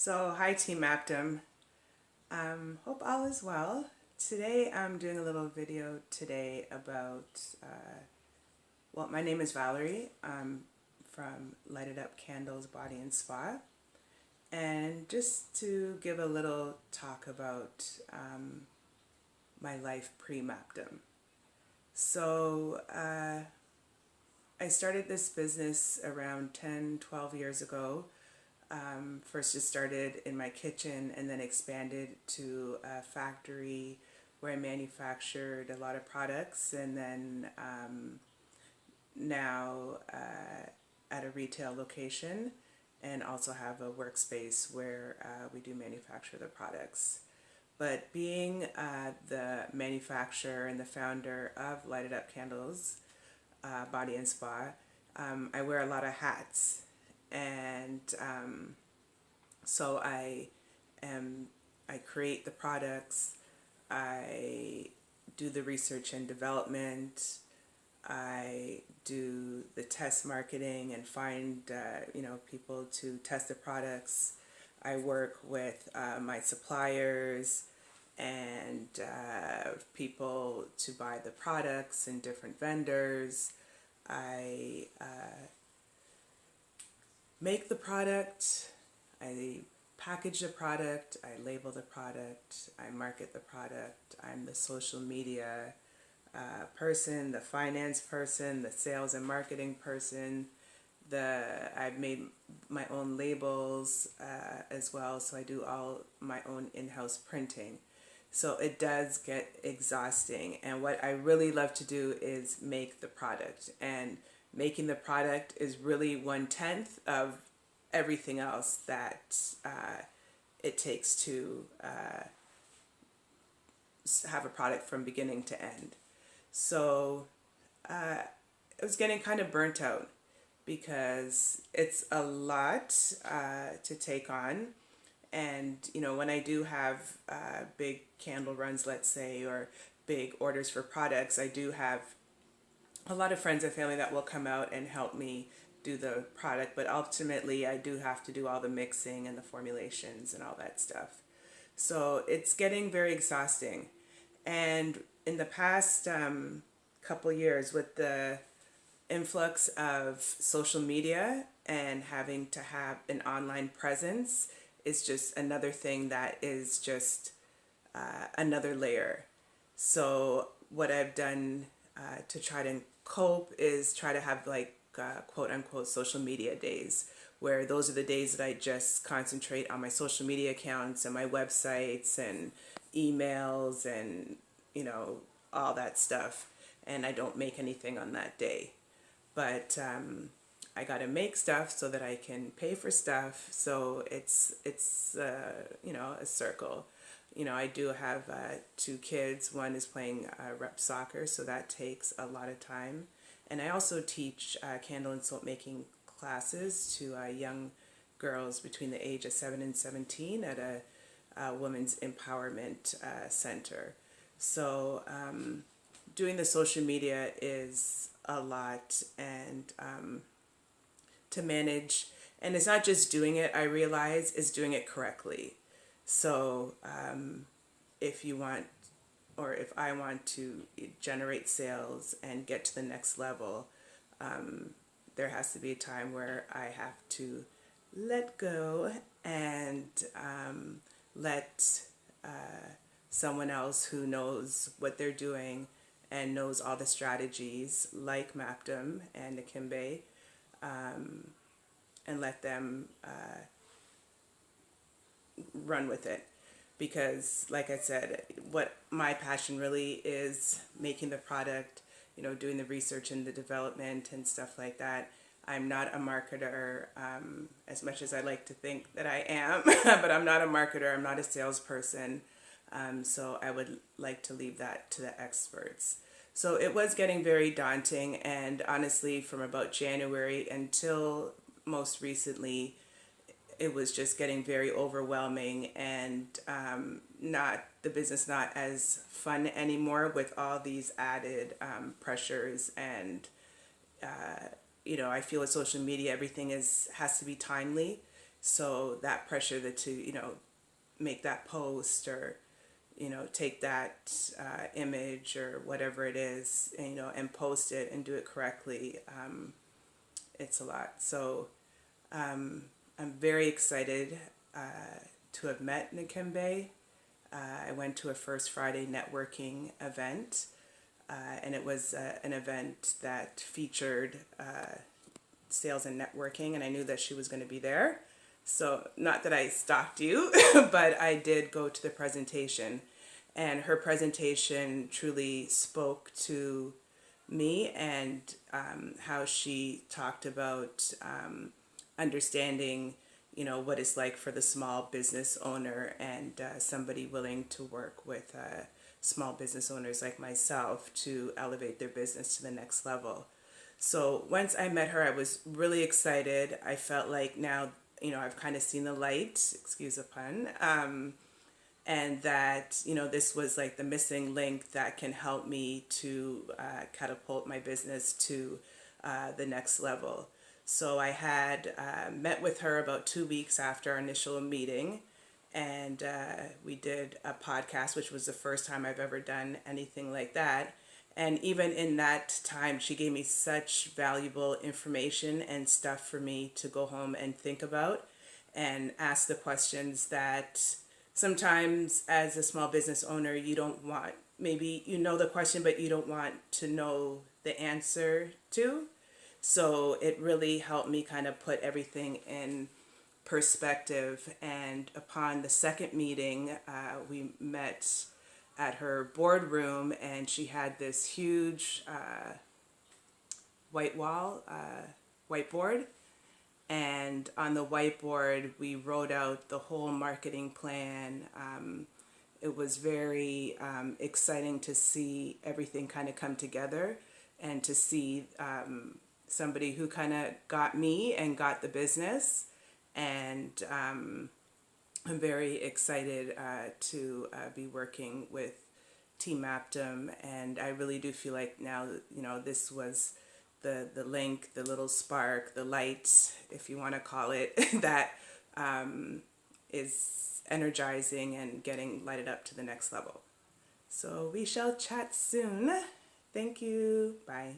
So, hi Team Mappdom. Hope all is well. Today I'm doing a little video today about, my name is Valerie. I'm from Lighted Up Candles Body and Spa. And just to give a little talk about my life pre-Mappdom. So, I started this business around 10, 12 years ago. First just started in my kitchen and then expanded to a factory where I manufactured a lot of products, and then now at a retail location, and also have a workspace where we do manufacture the products. But being the manufacturer and the founder of Lighted Up Candles Body and Spa, I wear a lot of hats. And so I create the products, I do the research and development, I do the test marketing and find people to test the products. I work with my suppliers and people to buy the products and different vendors. I make the product, I package the product, I label the product, I market the product. I'm the social media person, the finance person, the sales and marketing person. I've made my own labels as well, so I do all my own in-house printing. So it does get exhausting, and what I really love to do is make the product, and making the product is really 1/10 of everything else that it takes to have a product from beginning to end. So I was getting kind of burnt out because it's a lot to take on. And when I do have big candle runs, let's say, or big orders for products, I do have a lot of friends and family that will come out and help me do the product, but ultimately I do have to do all the mixing and the formulations and all that stuff. So it's getting very exhausting. And in the past couple years, with the influx of social media and having to have an online presence, is just another thing that is just another layer. So what I've done to try to cope is try to have like quote unquote social media days, where those are the days that I just concentrate on my social media accounts and my websites and emails and all that stuff, and I don't make anything on that day. But I gotta make stuff so that I can pay for stuff. So it's a circle. I do have 2 kids. One is playing rep soccer, so that takes a lot of time. And I also teach candle and soap making classes to young girls between the age of 7 and 17 at a women's empowerment center. So doing the social media is a lot, and to manage. And it's not just doing it, I realize, is doing it correctly. So if you want, or if I want to generate sales and get to the next level, there has to be a time where I have to let go and let someone else who knows what they're doing and knows all the strategies, like Mappdom and Akimbe, and let them run with it. Because like I said, what my passion really is making the product, doing the research and the development and stuff like that. I'm not a marketer, as much as I like to think that I am, but I'm not a marketer, I'm not a salesperson. So I would like to leave that to the experts. So it was getting very daunting, and honestly, from about January until most recently, it was just getting very overwhelming, and the business not as fun anymore with all these added pressures. And I feel with social media, everything has to be timely. So that pressure that to, make that post or, take that image or whatever it is, and post it and do it correctly, it's a lot. So I'm very excited to have met Nikembe. I went to a First Friday networking event, and it was an event that featured sales and networking, and I knew that she was going to be there. So, not that I stalked you, but I did go to the presentation, and her presentation truly spoke to me, and how she talked about understanding, what it's like for the small business owner, and somebody willing to work with small business owners like myself to elevate their business to the next level. So once I met her, I was really excited. I felt like now, I've kind of seen the light, excuse the pun, and that, this was like the missing link that can help me to catapult my business to the next level. So I had met with her about 2 weeks after our initial meeting, and we did a podcast, which was the first time I've ever done anything like that. And even in that time, she gave me such valuable information and stuff for me to go home and think about and ask the questions that sometimes as a small business owner, you don't want, maybe you know the question, but you don't want to know the answer to. So it really helped me kind of put everything in perspective. And upon the second meeting, we met at her boardroom, and she had this huge whiteboard. And on the whiteboard, we wrote out the whole marketing plan. It was very exciting to see everything kind of come together, and to see somebody who kind of got me and got the business. And I'm very excited to be working with Team Mappdom, and I really do feel like now, this was the link, the little spark, the light, if you want to call it, that is energizing and getting lighted up to the next level. So we shall chat soon. Thank you. Bye.